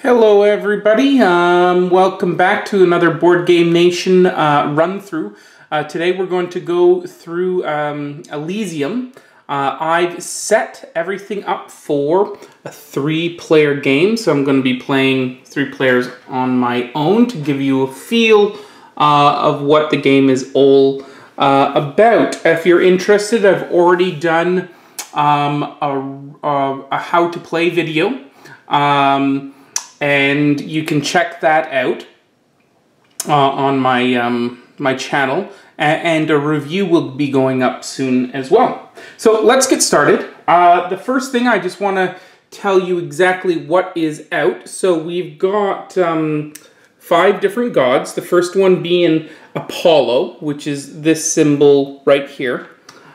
Hello everybody, welcome back to another Board Game Nation run through. Today we're going to go through Elysium. I've set everything up for a 3-player game, so I'm going to be playing 3 players on my own to give you a feel of what the game is all about. If you're interested, I've already done a how to play video. And you can check that out on my my channel, and a review will be going up soon as well. So let's get started. The first thing, I just want to tell you exactly what is out. So we've got 5 different gods. The first one being Apollo, which is this symbol right here.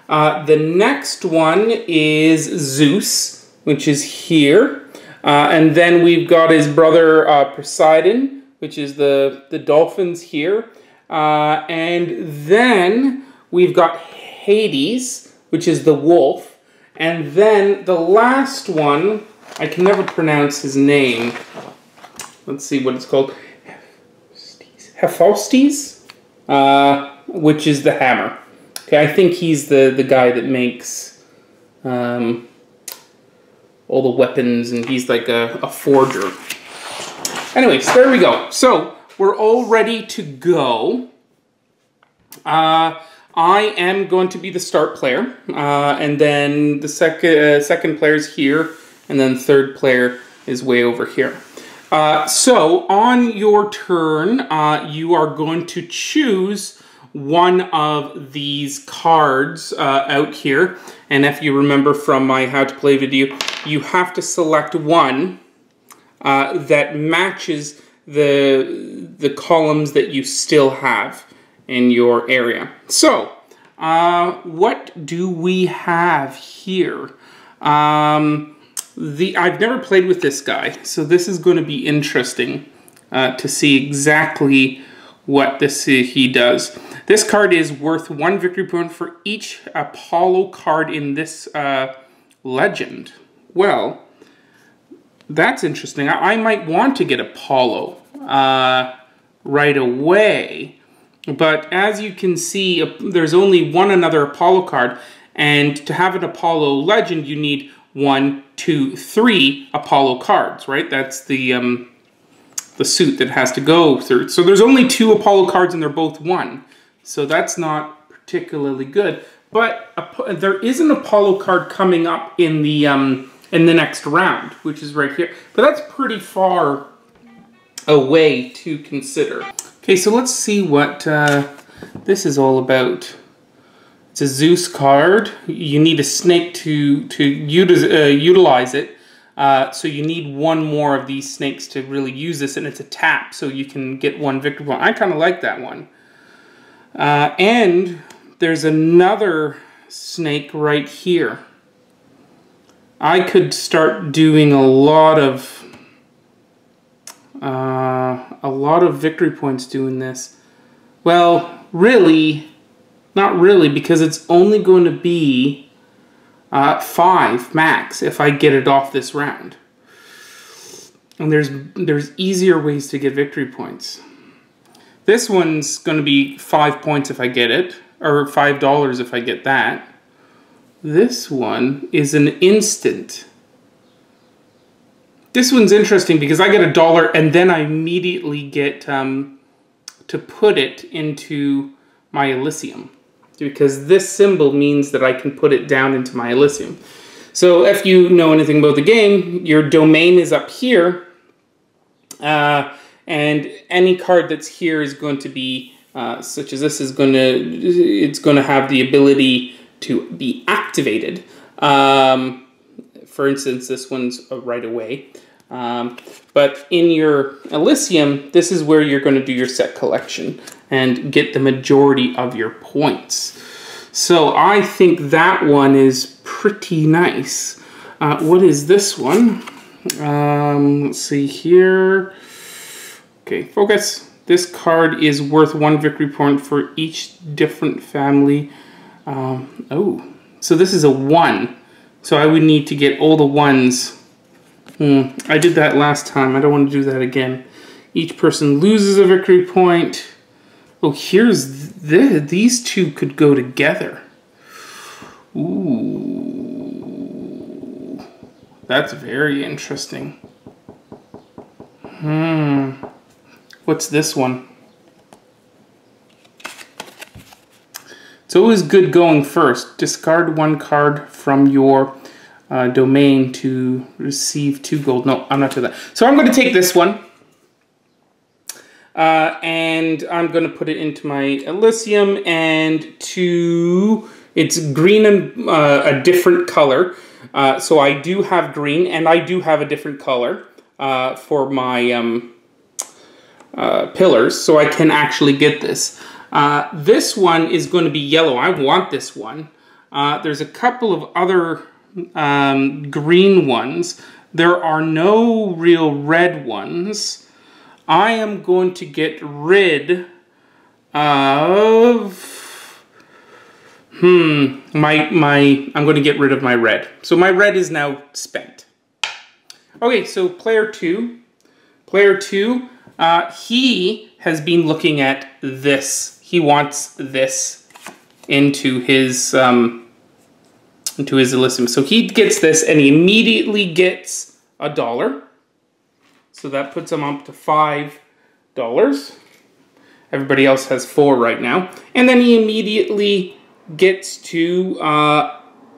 The next one is Zeus, which is here. And then we've got his brother Poseidon, which is the dolphins here. And then we've got Hades, which is the wolf. And then the last one, I can never pronounce his name. Let's see what it's called. Hephaestus, which is the hammer. Okay, I think he's the guy that makes all the weapons, and he's like a forger. Anyways, there we go. So we're all ready to go. I am going to be the start player, and then the second player is here, and then third player is way over here. So on your turn, you are going to choose one of these cards out here, and if you remember from my how to play video, you have to select one that matches the columns that you still have in your area. So what do we have here? I've never played with this guy, so this is going to be interesting to see exactly what he does. This card is worth 1 victory point for each Apollo card in this legend. Well, that's interesting. I might want to get Apollo right away. But as you can see, there's only one other Apollo card. And to have an Apollo legend, you need 1, 2, 3 Apollo cards, right? That's the suit that has to go through. So there's only 2 Apollo cards, and they're both 1. So that's not particularly good. But there is an Apollo card coming up in the next round, which is right here. But that's pretty far away to consider. Okay, so let's see what this is all about. It's a Zeus card. You need a snake to utilize it. So you need 1 more of these snakes to really use this, and it's a tap, so you can get 1 victory point. I kind of like that one. And there's another snake right here. I could start doing a lot of victory points doing this. Well, really, not really, because it's only going to be 5 max if I get it off this round. And there's easier ways to get victory points. This one's going to be 5 points if I get it, or $5 if I get that. This one is an instant. This one's interesting because I get $1 and then I immediately get to put it into my Elysium, because this symbol means that I can put it down into my Elysium. So if you know anything about the game, your domain is up here, and any card that's here is going to be, such as this, it's going to have the ability to be activated. For instance, this one's right away. But in your Elysium, this is where you're going to do your set collection and get the majority of your points. So I think that one is pretty nice. What is this one? Let's see here. Okay, focus. This card is worth 1 victory point for each different family. Oh, so this is a 1. So I would need to get all the 1s I did that last time. I don't want to do that again. Each person loses a victory point. Oh, here's these two could go together. Ooh. That's very interesting. What's this one? It's always good going first. Discard one card from your domain to receive 2 gold. No, I'm not doing that. So I'm going to take this one. And I'm going to put it into my Elysium, and it's green and a different color. So I do have green, and I do have a different color for my pillars, so I can actually get this. This one is going to be yellow. I want this one. There's a couple of other green ones. There are no real red ones. I am going to get rid of I'm going to get rid of my red. So my red is now spent. Okay, so player 2. Player 2, he has been looking at this. He wants this into his Elysium. So he gets this, and he immediately gets $1. So that puts him up to $5. Everybody else has 4 right now. And then he immediately gets to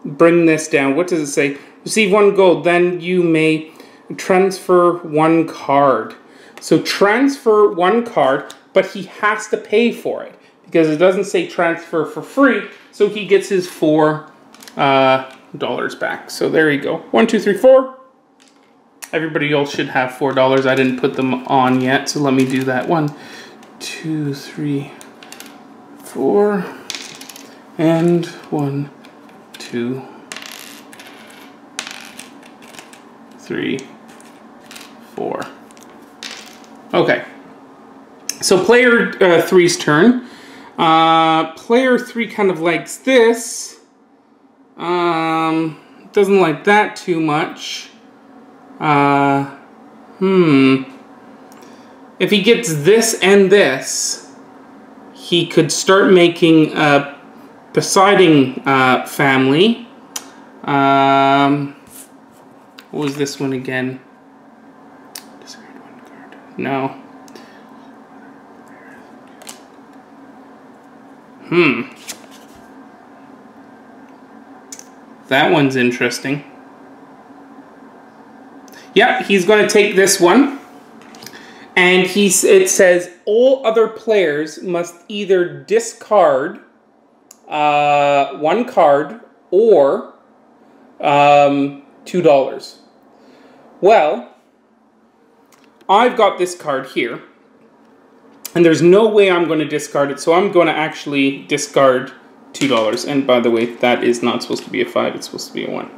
bring this down. What does it say? Receive 1 gold. Then you may transfer 1 card. So transfer 1 card, but he has to pay for it, because it doesn't say transfer for free. So he gets his $4 back. So there you go. 1, 2, 3, 4. Everybody else should have $4. I didn't put them on yet, so let me do that. 1, 2, 3, 4, and 1, 2, 3, 4. Okay. So player 3's turn. Player 3 kind of likes this. Doesn't like that too much. If he gets this and this, he could start making a Poseidon family. What was this one again? Discard 1 card. No. That one's interesting. Yeah, he's going to take this one, and it says all other players must either discard 1 card or $2. Well, I've got this card here, and there's no way I'm going to discard it, so I'm going to actually discard $2. And by the way, that is not supposed to be a 5, it's supposed to be a 1.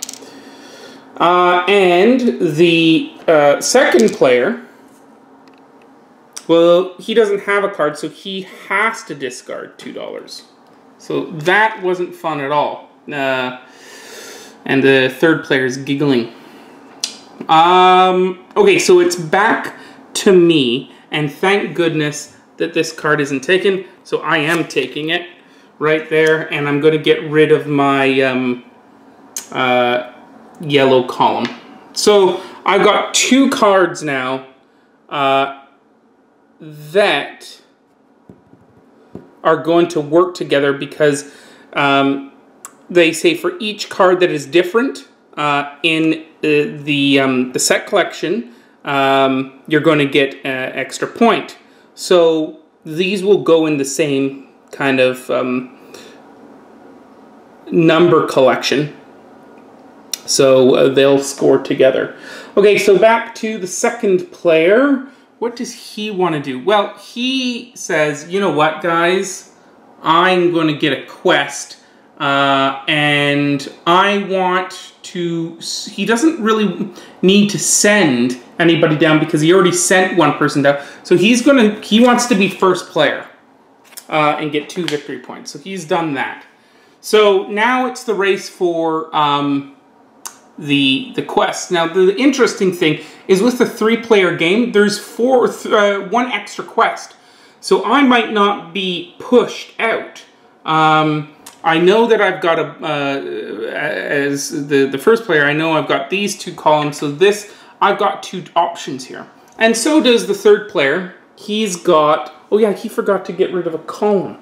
And the second player, well, he doesn't have a card, so he has to discard $2. So that wasn't fun at all. And the third player is giggling. Okay, so it's back to me, and thank goodness that this card isn't taken. So I am taking it right there, and I'm going to get rid of my yellow column. So I've got 2 cards now that are going to work together, because they say for each card that is different in the set collection, you're going to get an extra point. So these will go in the same kind of number collection. So they'll score together. Okay, so back to the second player. What does he want to do? Well, he says, you know what, guys? I'm going to get a quest. And I want to... He doesn't really need to send anybody down, because he already sent 1 person down. So he wants to be first player and get 2 victory points. So he's done that. So now it's the race for the quest. Now, the interesting thing is with the 3-player game, there's one extra quest. So I might not be pushed out. I know that I've got as the first player, I know I've got these 2 columns. So I've got 2 options here. And so does the 3rd player. He's got, oh yeah, he forgot to get rid of a column.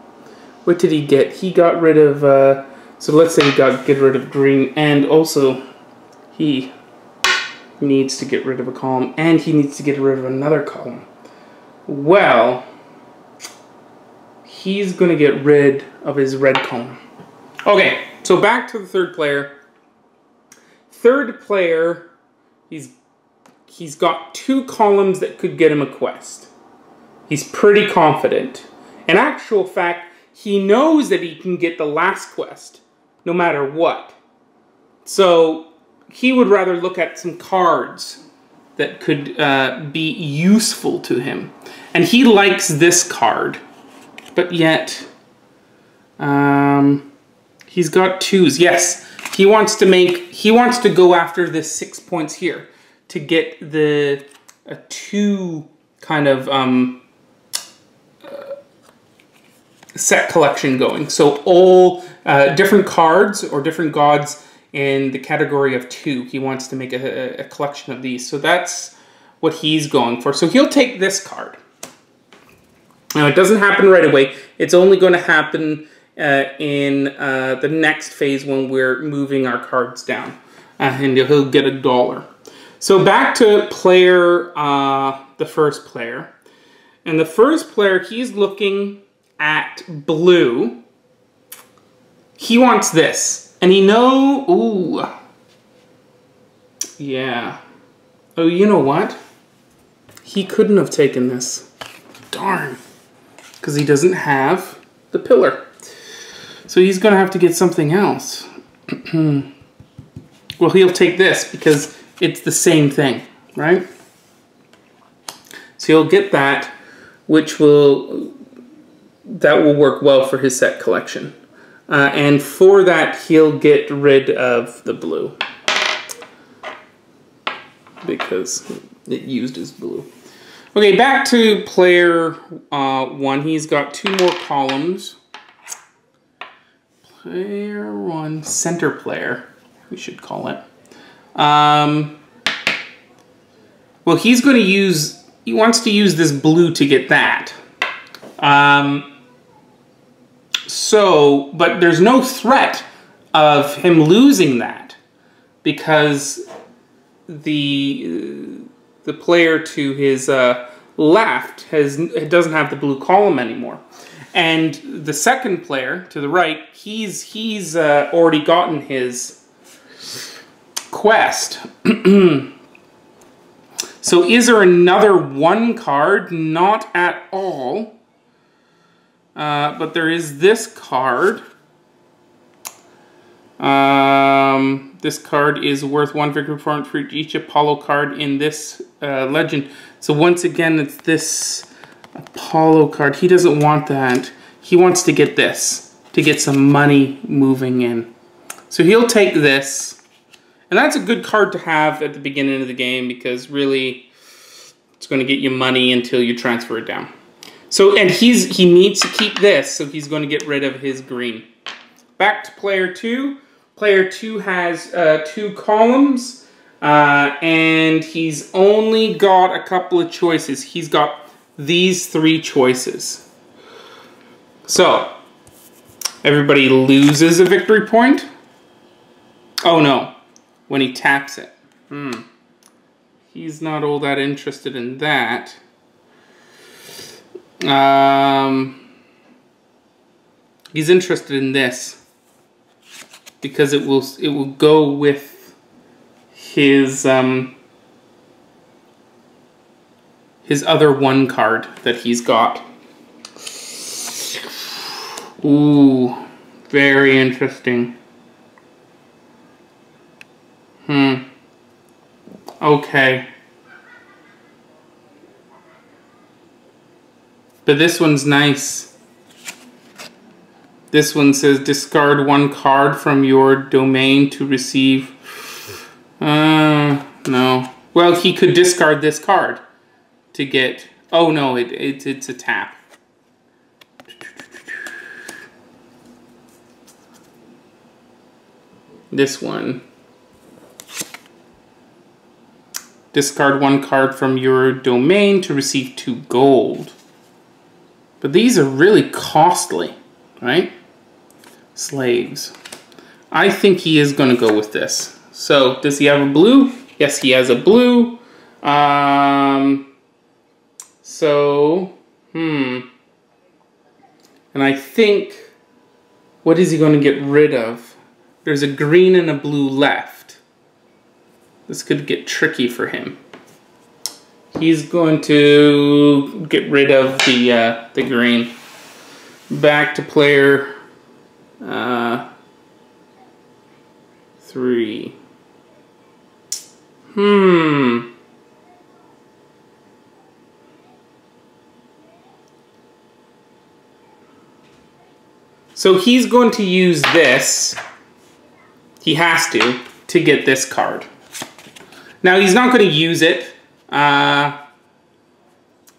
What did he get? He got rid of, so let's say he get rid of green, and also he needs to get rid of a column, and he needs to get rid of another column. Well, he's going to get rid of his red column. Okay, so back to the 3rd player. 3rd player, he's got 2 columns that could get him a quest. He's pretty confident. In actual fact, he knows that he can get the last quest, no matter what. So he would rather look at some cards that could be useful to him. And he likes this card, but yet he's got 2s. Yes, he wants to go after this 6 points here to get a 2 kind of set collection going. So all different cards or different gods in the category of 2. He wants to make a collection of these. So that's what he's going for. So he'll take this card. Now it doesn't happen right away. It's only going to happen in the next phase when we're moving our cards down. And he'll get $1. So back to player, the 1st player. And the 1st player, he's looking at blue. He wants this. And ooh. Yeah. Oh, you know what? He couldn't have taken this. Darn. Because he doesn't have the pillar. So he's going to have to get something else. Well, he'll take this because it's the same thing, right? So he'll get that, which will work well for his set collection. And for that, he'll get rid of the blue because it used his blue. Okay, back to player 1. He's got 2 more columns. Player 1, center player, we should call it. Well, he wants to use this blue to get that. But there's no threat of him losing that because the player to his left doesn't have the blue column anymore. And the 2nd player to the right, he's already gotten his quest. So is there another 1 card? Not at all. But there is this card. This card is worth 1 victory point for each Apollo card in this legend. So once again, it's this Apollo card. He doesn't want that. He wants to get this to get some money moving in. So he'll take this. And that's a good card to have at the beginning of the game because really it's going to get you money until you transfer it down. So, and he needs to keep this, so he's going to get rid of his green. Back to player 2. Player 2 has 2 columns, and he's only got a couple of choices. He's got these 3 choices. So, everybody loses a victory point. Oh no, when he taps it. He's not all that interested in that. He's interested in this because it will go with his other 1 card that he's got. Ooh, very interesting. Okay. But this one's nice. This one says discard 1 card from your domain to receive No. Well, he could discard this card to get... Oh, no, it's a tap. This one. Discard 1 card from your domain to receive 2 gold. But these are really costly, right? Slaves. I think he is going to go with this. So, does he have a blue? Yes, he has a blue. And I think, what is he going to get rid of? There's a green and a blue left. This could get tricky for him. He's going to get rid of the green. Back to player 3. So he's going to use this. He has to get this card. Now he's not going to use it,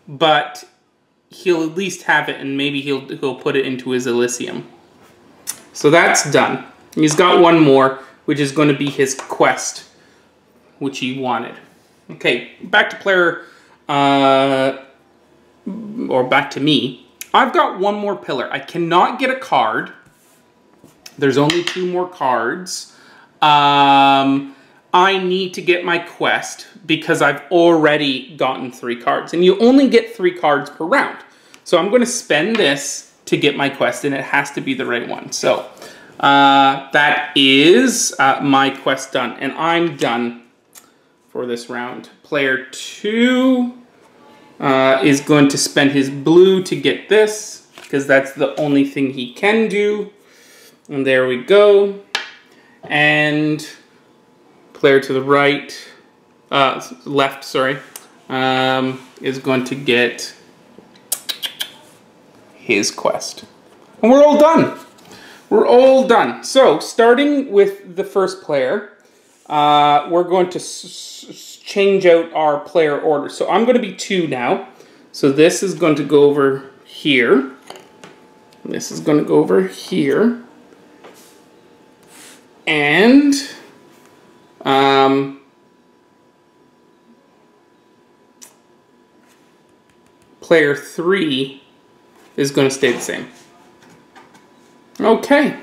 but he'll at least have it, and maybe he'll put it into his Elysium. So that's done. He's got one more, which is going to be his quest, which he wanted. Okay, back to player, or back to me. I've got one more pillar. I cannot get a card. There's only 2 more cards. I need to get my quest because I've already gotten 3 cards. And you only get 3 cards per round. So I'm going to spend this to get my quest, and it has to be the right one. So that is my quest done. And I'm done for this round. Player 2 is going to spend his blue to get this, because that's the only thing he can do. And there we go. And player to the right, left, sorry, is going to get his quest. And we're all done. We're all done. So, starting with the first player, we're going to change out our player order. So I'm going to be 2 now. So this is going to go over here. This is going to go over here. And player 3 is going to stay the same. Okay.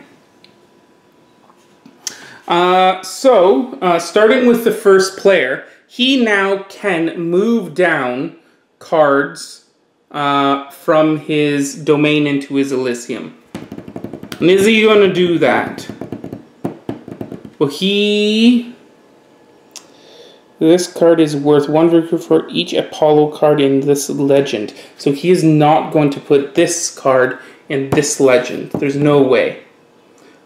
Starting with the first player, he now can move down cards from his domain into his Elysium. And is he going to do that? Well, this card is worth 1 victory for each Apollo card in this legend. So he is not going to put this card in this legend. There's no way.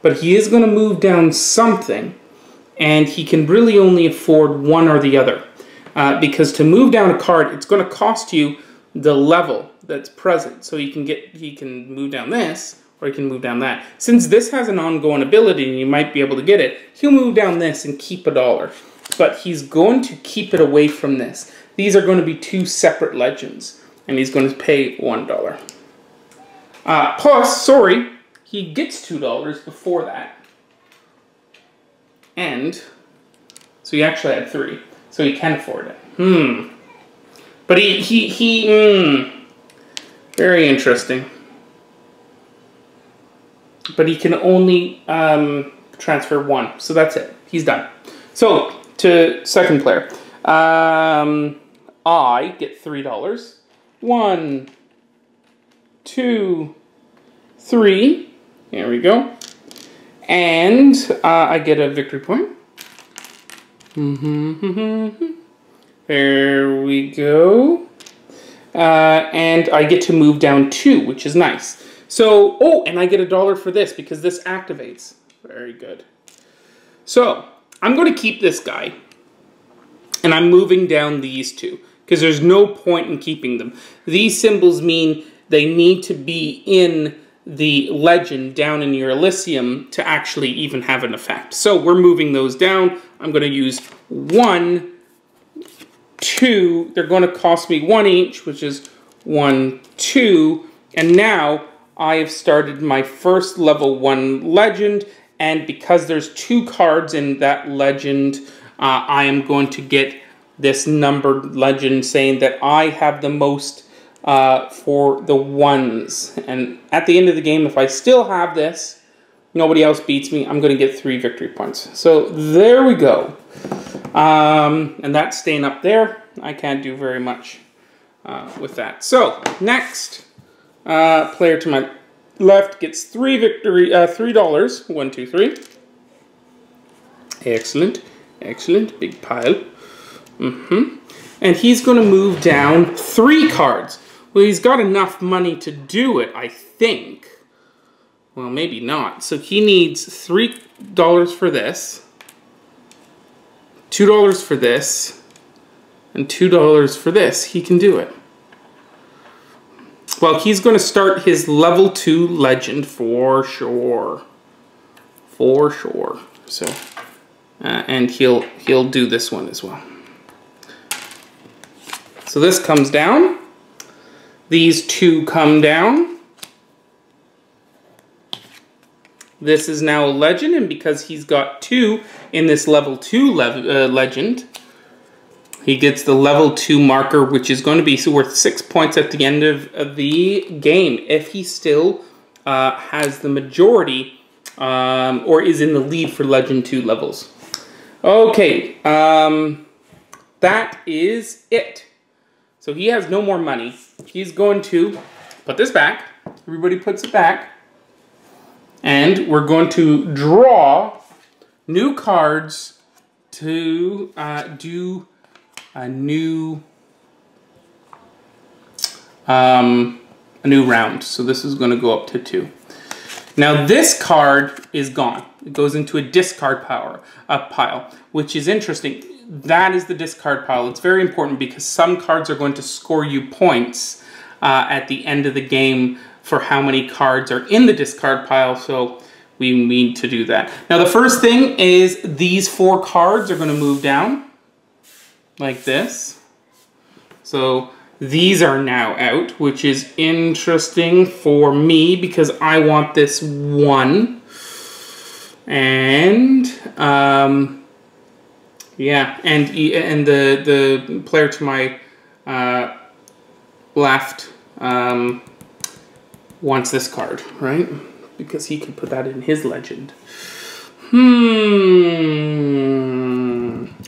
But he is going to move down something, and he can really only afford one or the other. Because to move down a card, it's going to cost you the level that's present. So he can move down this, or he can move down that. Since this has an ongoing ability, and you might be able to get it, he'll move down this and keep $1. But he's going to keep it away from this. These are going to be 2 separate legends, and he's going to pay $1. Plus, sorry, he gets $2 before that. And, so he actually had 3. So he can afford it. But very interesting. But he can only transfer 1. So that's it. He's done. So, to second player. I get $3. 1, 2, 3. There we go. And I get a victory point. There we go. And I get to move down 2, which is nice. So, oh, and I get $1 for this because this activates. Very good. So, I'm going to keep this guy. And I'm moving down these 2 because there's no point in keeping them. These symbols mean they need to be in the legend down in your Elysium to actually even have an effect. So we're moving those down. I'm going to use 1, 2. They're going to cost me 1 each, which is 1, 2. And now I have started my first level 1 legend. And because there's 2 cards in that legend, I am going to get this numbered legend saying that I have the most for the 1s. And at the end of the game, if I still have this, nobody else beats me, I'm going to get 3 victory points. So there we go. And that's staying up there. I can't do very much with that. So next player to my left gets $3. 1, 2, 3. Excellent. Excellent. Big pile. And he's going to move down 3 cards. Well, he's got enough money to do it, I think. Well, maybe not. So he needs $3 for this, $2 for this, and $2 for this. He can do it. Well, he's going to start his level 2 legend for sure. For sure. So, and he'll do this one as well. So this comes down. These 2 come down. This is now a legend, and because he's got 2 in this level 2 legend, he gets the level 2 marker, which is going to be worth 6 points at the end of the game if he still has the majority or is in the lead for legend 2 levels. Okay, that is it. So he has no more money. He's going to put this back. Everybody puts it back. And we're going to draw new cards to do a new round. So this is going to go up to 2. Now this card is gone. It goes into a discard pile, which is interesting. That is the discard pile. It's very important because some cards are going to score you points at the end of the game for how many cards are in the discard pile, so we need to do that. Now the first thing is these 4 cards are going to move down like this. So these are now out, which is interesting for me because I want this 1. And yeah, and the player to my left wants this card, right? Because he can put that in his legend.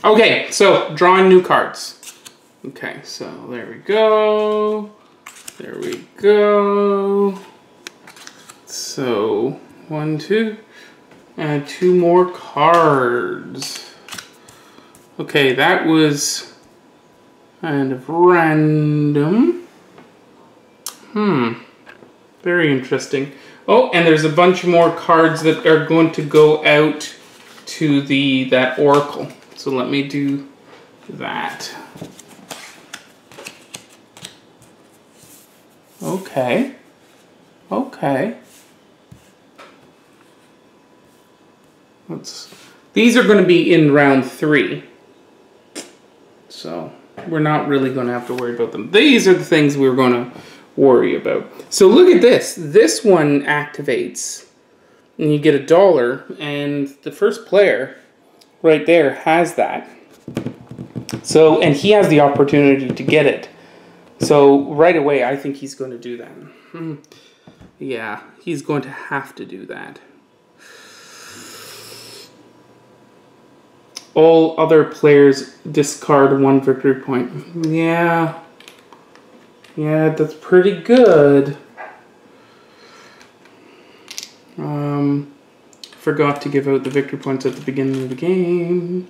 Okay, so drawing new cards. Okay, so there we go. There we go. So 1, 2, and 2 more cards. Okay, that was kind of random. Very interesting. Oh, and there's a bunch more cards that are going to go out to that oracle. So let me do that. Okay. Okay. These are going to be in round 3. So we're not really going to have to worry about them. These are the things we're going to worry about. So look at this. This one activates and you get $1, and the first player right there has that. So, and he has the opportunity to get it. So right away, I think he's going to do that. Yeah, he's going to have to do that. All other players discard 1 victory point. Yeah. Yeah, that's pretty good. Forgot to give out the victory points at the beginning of the game.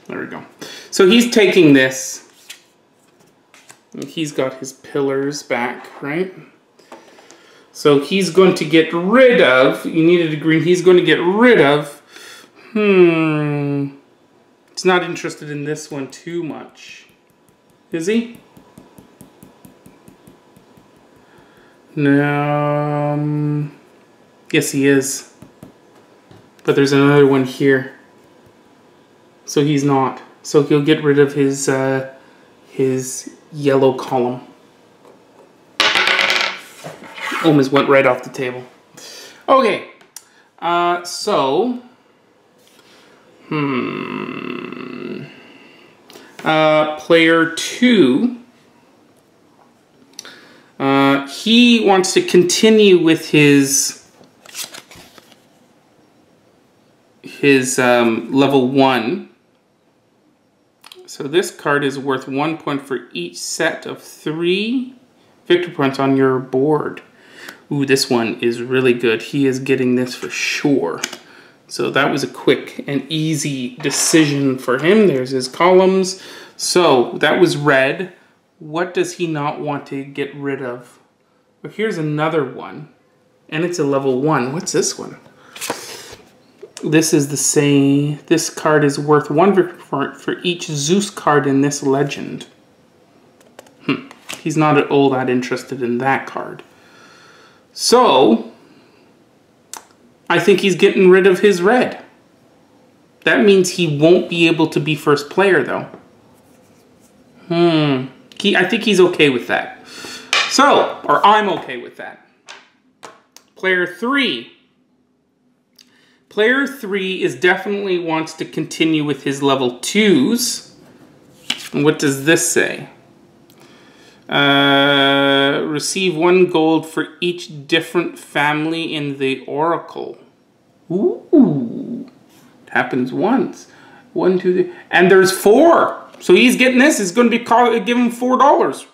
There we go. So he's taking this. And he's got his pillars back, right? So he's going to get rid of, you needed a green, he's going to get rid of, He's not interested in this one too much. Is he? No. Yes, he is. But there's another one here. So he's not. So he'll get rid of his yellow column. Almost went right off the table. Okay. Player 2. He wants to continue with his level 1. So this card is worth 1 point for each set of 3 victory points on your board. Ooh, this one is really good. He is getting this for sure. So that was a quick and easy decision for him. There's his columns. So that was red. What does he not want to get rid of? Well, here's another one. And it's a level 1. What's this one? This is the same. This card is worth 1 victory point for each Zeus card in this legend. He's not at all that interested in that card. So, I think he's getting rid of his red. That means he won't be able to be first player, though. I think he's okay with that. So, or I'm okay with that. Player 3. Player 3 is definitely wants to continue with his level 2s. And what does this say? Receive 1 gold for each different family in the Oracle. Ooh. It happens once. 1, 2, 3. And there's 4. So he's getting this. He's going to be giving him $4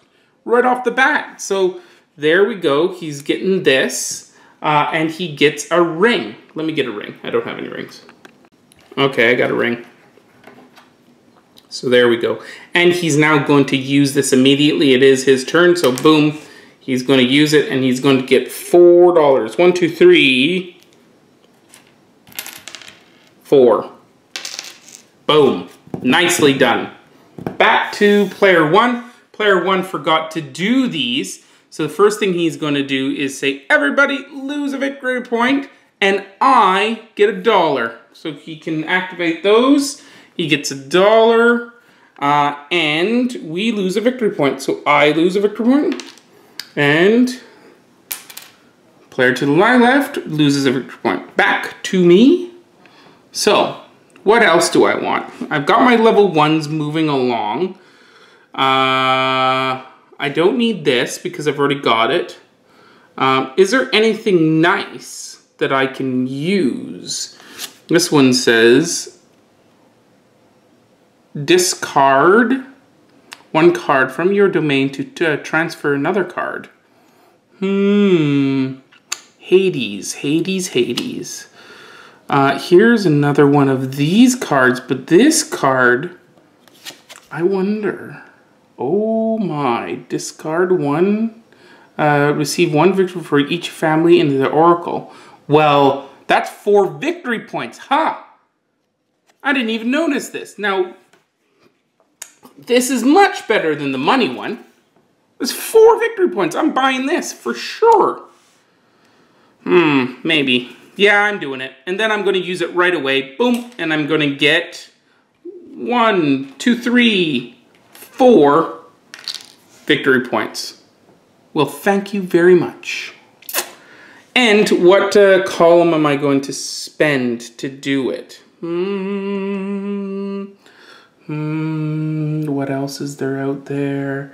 right off the bat. So there we go. He's getting this. And he gets a ring. Let me get a ring. I don't have any rings. Okay, I got a ring. So there we go. And he's now going to use this immediately. It is his turn. So boom, he's going to use it and he's going to get $4. 1, 2, 3, 4. Boom. Nicely done. Back to player 1. Player 1 forgot to do these. So the first thing he's going to do is say, everybody lose a victory point, and I get $1. So he can activate those. He gets $1, and we lose a victory point. So I lose a victory point, and player to the left loses a victory point. Back to me. So what else do I want? I've got my level 1s moving along. I don't need this because I've already got it. Is there anything nice that I can use? This one says, discard 1 card from your domain to transfer another card. Hades. Here's another one of these cards, but this card, I wonder. Oh my, discard 1, receive 1 victory for each family in the Oracle. Well, that's 4 victory points, huh? I didn't even notice this. Now, this is much better than the money one. There's 4 victory points. I'm buying this for sure. Maybe. Yeah, I'm doing it. And then I'm going to use it right away. Boom. And I'm going to get 1, 2, 3, 4 victory points. Well, thank you very much. And what column am I going to spend to do it? What else is there out there?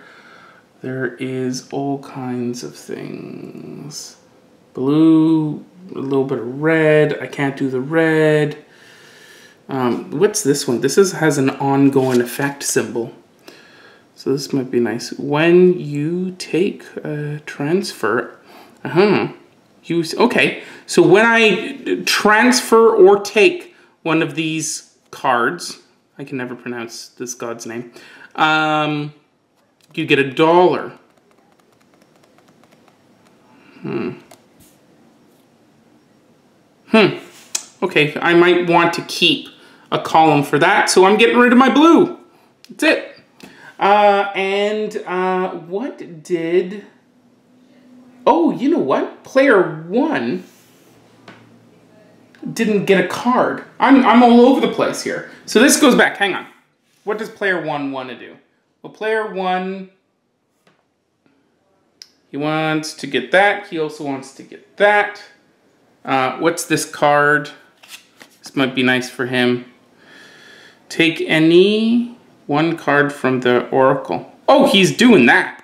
There is all kinds of things. Blue, a little bit of red. I can't do the red. What's this one? This has an ongoing effect symbol. So this might be nice. When you take a transfer, okay. So when I transfer or take one of these cards, I can never pronounce this god's name, you get $1. Okay, I might want to keep a column for that, so I'm getting rid of my blue. That's it. What did Oh, you know what? Player 1 didn't get a card. I'm all over the place here. So this goes back. Hang on. What does player 1 want to do? Well, player 1, he wants to get that. He also wants to get that. What's this card? This might be nice for him. Take any one card from the Oracle. Oh, he's doing that.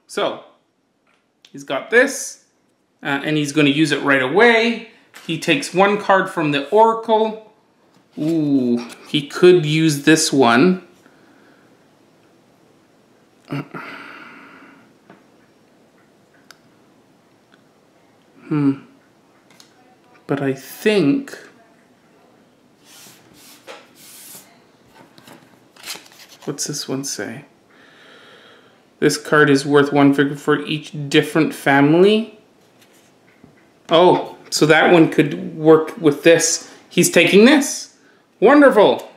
So, he's got this, and he's going to use it right away. He takes one card from the Oracle. Ooh, he could use this one. But I think... What's this one say? This card is worth 1 figure for each different family. Oh, so that one could work with this. He's taking this. Wonderful.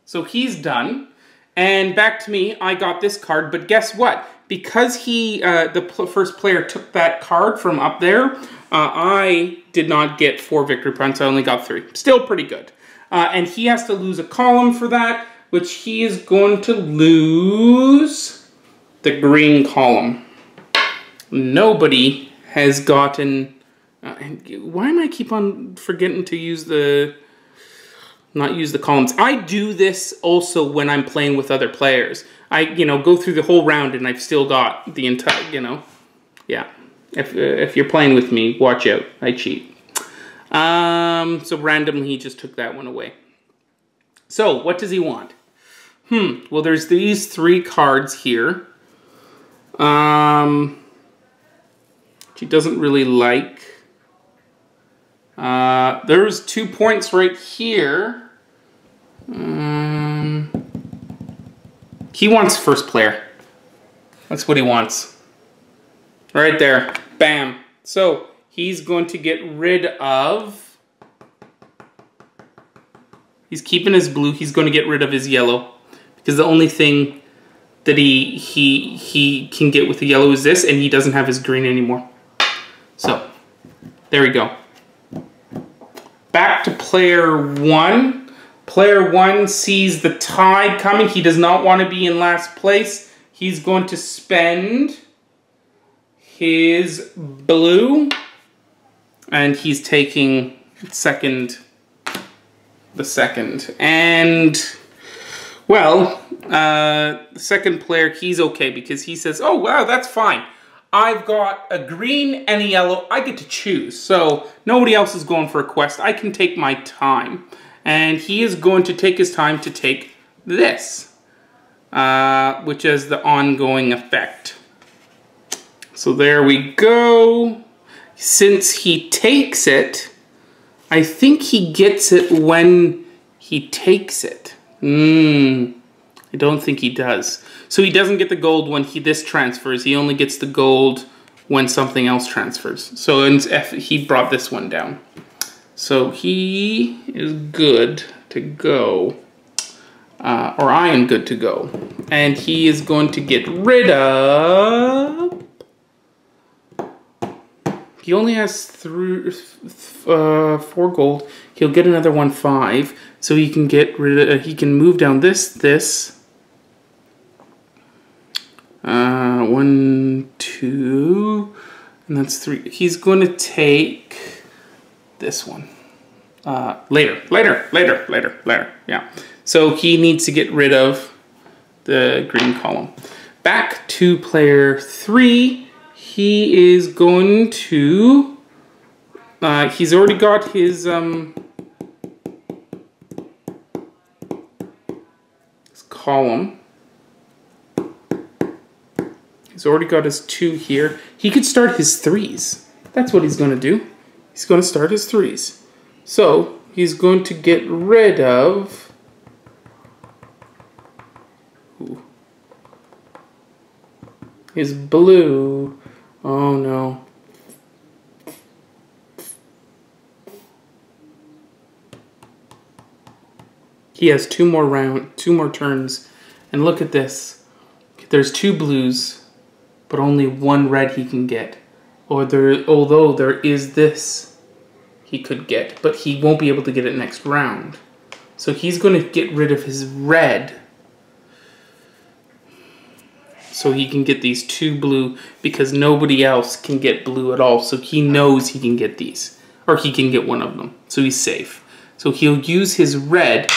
So he's done. And back to me, I got this card, but guess what? Because the first player took that card from up there, I did not get 4 victory points, I only got 3. Still pretty good. And he has to lose a column for that, which he is going to lose the green column. Nobody has gotten... why am I keep on forgetting to use the... not use the columns? I do this also when I'm playing with other players. I, go through the whole round and I've still got the entire, yeah. If you're playing with me, watch out. I cheat. So randomly he just took that one away. So what does he want? Well, there's these 3 cards here. She doesn't really like. There's 2 points right here. He wants first player. That's what he wants. Right there. Bam. So he's going to get rid of... He's keeping his blue. He's going to get rid of his yellow. Because the only thing that he can get with the yellow is this, and he doesn't have his green anymore. So, there we go. Back to player 1. Player 1 sees the tide coming. He does not want to be in last place. He's going to spend his blue, and he's taking the second. And, well, the second player, he's okay because he says, oh, wow, that's fine. I've got a green and a yellow. I get to choose. So nobody else is going for a quest. I can take my time. And he is going to take his time to take this, which is the ongoing effect. So there we go. Since he takes it, I think he gets it when he takes it. I don't think he does. So he doesn't get the gold when this transfers. He only gets the gold when something else transfers. So he brought this one down. So he is good to go. Or I am good to go. And he is going to get rid of... He only has 4 gold. He'll get another 5. So he can get rid of... he can move down this. 1, 2, and that's 3. He's going to take this one. Later. Yeah. So he needs to get rid of the green column. Back to player 3. He is going to... he's already got his column. He's already got his 2 here. He could start his 3s. That's what he's going to do. He's going to start his 3s. So he's going to get rid of... his blue. Oh no. He has 2 more turns. And look at this. There's 2 blues. but only one red he can get. Although there is this he could get, but he won't be able to get it next round. So he's going to get rid of his red so he can get these 2 blue, because nobody else can get blue at all. So he knows he can get these, or he can get one of them. So he's safe. So he'll use his red.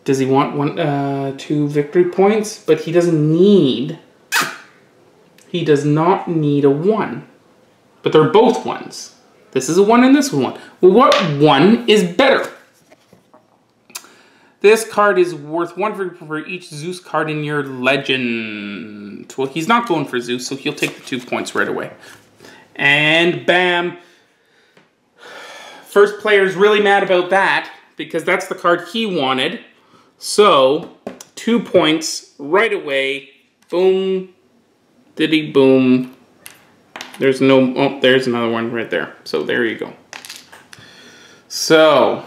Does he want 2 victory points? But he doesn't need, he does not need a 1. But they're both 1s. This is a 1 and this is a 1. Well, what 1 is better? This card is worth 1 for each Zeus card in your legend. Well, he's not going for Zeus, so he'll take the 2 points right away. And bam. First player's really mad about that, because that's the card he wanted. So, 2 points right away. Boom. Diddy boom. There's no, oh, there's another one right there. So there you go. So,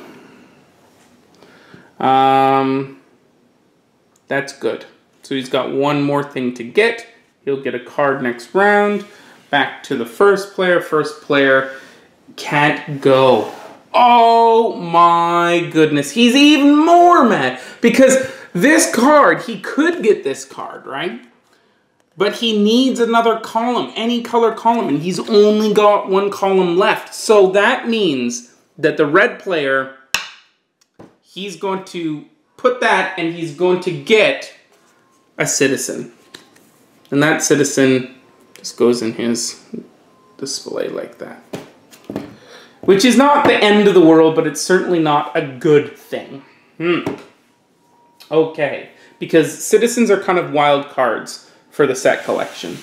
that's good. So he's got 1 more thing to get. He'll get a card next round. Back to the first player. First player can't go. Oh my goodness. He's even more mad, because this card, he could get this card, right? But he needs another column, any color column, and he's only got 1 column left. So that means that the red player, he's going to put that, and he's going to get a citizen. And that citizen just goes in his display like that. Which is not the end of the world, but it's certainly not a good thing. Okay, because citizens are kind of wild cards for the set collection.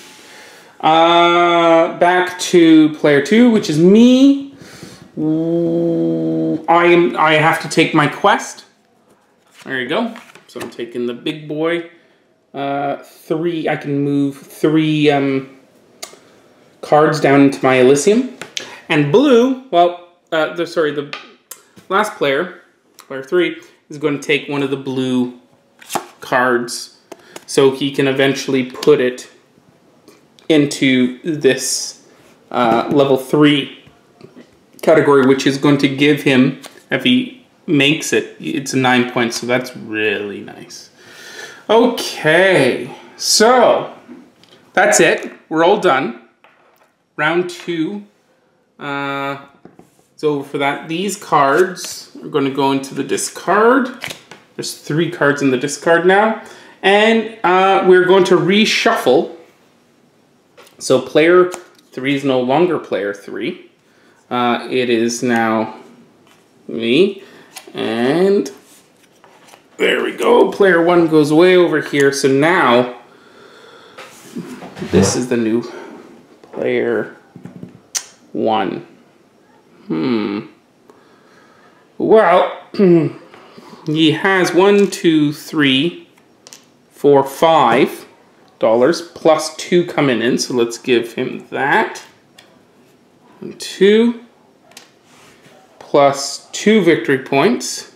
Back to player 2, which is me. I have to take my quest. There you go. So I'm taking the big boy. 3, I can move 3 cards down into my Elysium. And blue, well, the last player, player 3, is going to take one of the blue cards, so he can eventually put it into this level 3 category, which is going to give him, if he makes it, it's 9 points, so that's really nice. Okay, so that's it. We're all done. Round 2 is over for that. These cards are going to go into the discard. There's 3 cards in the discard now. And we're going to reshuffle. So player 3 is no longer player 3. It is now me. And there we go. Player 1 goes way over here. So now this is the new player 1. Well, he has $1, $2, $3, $4, $5 plus 2 coming in. So let's give him that. And 2 plus 2 victory points.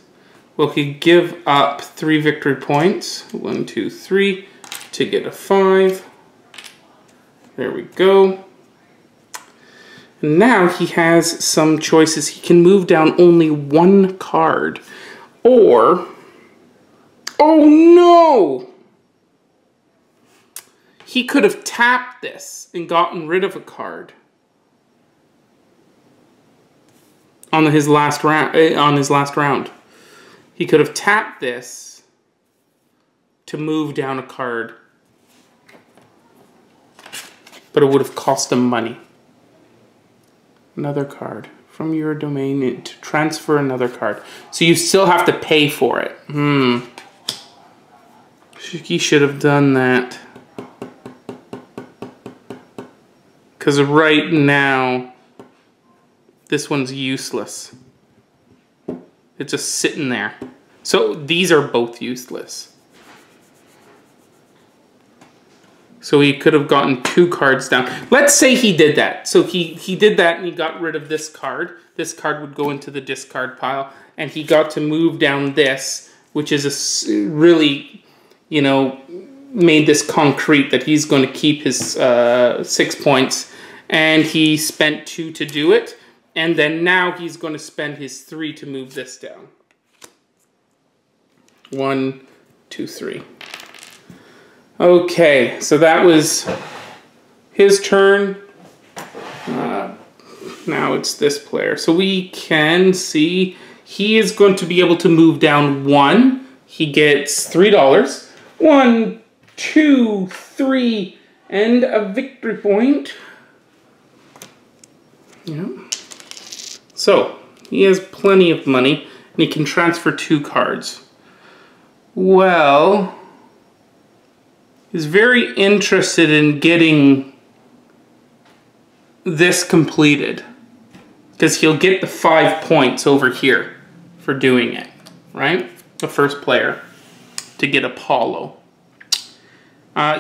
Well, he give up 3 victory points. 1, 2, 3 to get a 5. There we go. Now he has some choices. He can move down only 1 card. Or, oh no! He could have tapped this and gotten rid of a card on his last round. He could have tapped this to move down a card, but it would have cost him money. Another card from your domain to transfer another card. So you still have to pay for it. He should have done that. Because right now, this one's useless. It's just sitting there. So these are both useless. So he could have gotten 2 cards down. Let's say he did that. So he did that and he got rid of this card. This card would go into the discard pile. And he got to move down this, which is a really, you know, made this concrete that he's going to keep his 6 points, and he spent 2 to do it, and then now he's going to spend his 3 to move this down. 1, 2, 3. Okay, so that was his turn. Now it's this player. So we can see he is going to be able to move down 1. He gets $3. 1, 2, 3, and a victory point. Yeah. So he has plenty of money, and he can transfer 2 cards. Well, he's very interested in getting this completed, because he'll get the 5 points over here for doing it, right? The first player to get Apollo.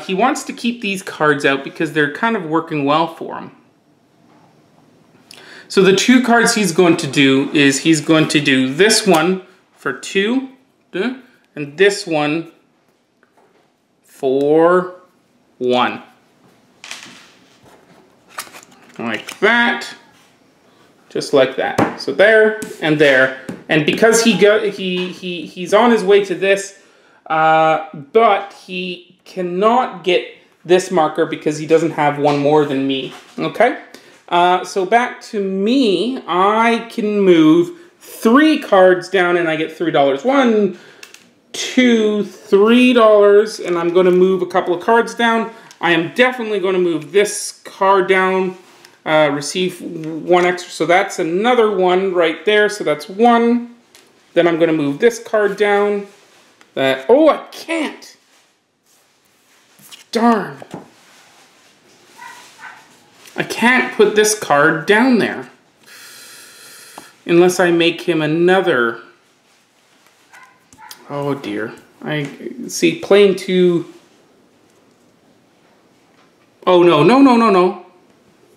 He wants to keep these cards out because they're kind of working well for him. So the 2 cards he's going to do is he's going to do this one for 2, and this one for 1. Like that. Just like that. So there and there. And because he's on his way to this, but he cannot get this marker because he doesn't have one more than me. Okay? So back to me, I can move 3 cards down and I get $3. 1, 2, $3, and I'm going to move a couple of cards down. I am definitely going to move this card down, receive 1 extra, so that's another 1 right there, so that's 1. Then I'm going to move this card down. Oh, I can't! Darn. I can't put this card down there. Unless I make him another. Oh dear. I see playing 2. Oh no.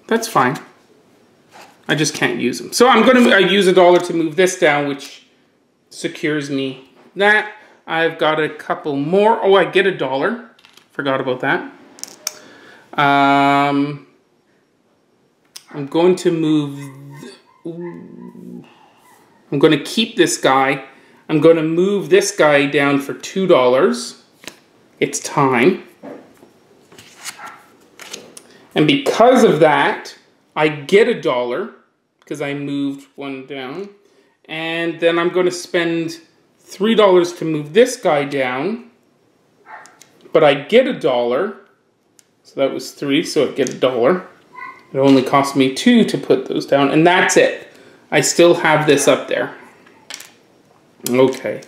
That's fine. I just can't use them. So I'm going to use $1 to move this down, which secures me that. I've got a couple more. Oh, I get $1. Forgot about that. I'm going to move. I'm going to keep this guy. I'm going to move this guy down for $2. It's time. And because of that, I get $1 because I moved 1 down. And then I'm going to spend $3 to move this guy down. But I get $1. So that was 3, so I get $1. It only cost me 2 to put those down. And that's it. I still have this up there. Okay.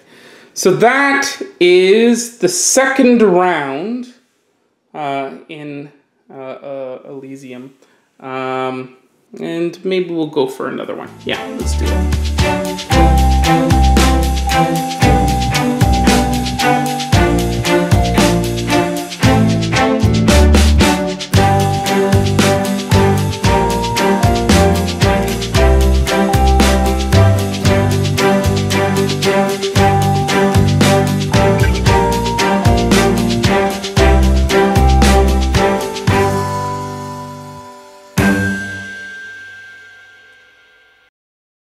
So that is the second round in Elysium. And maybe we'll go for another one. Yeah, let's do it.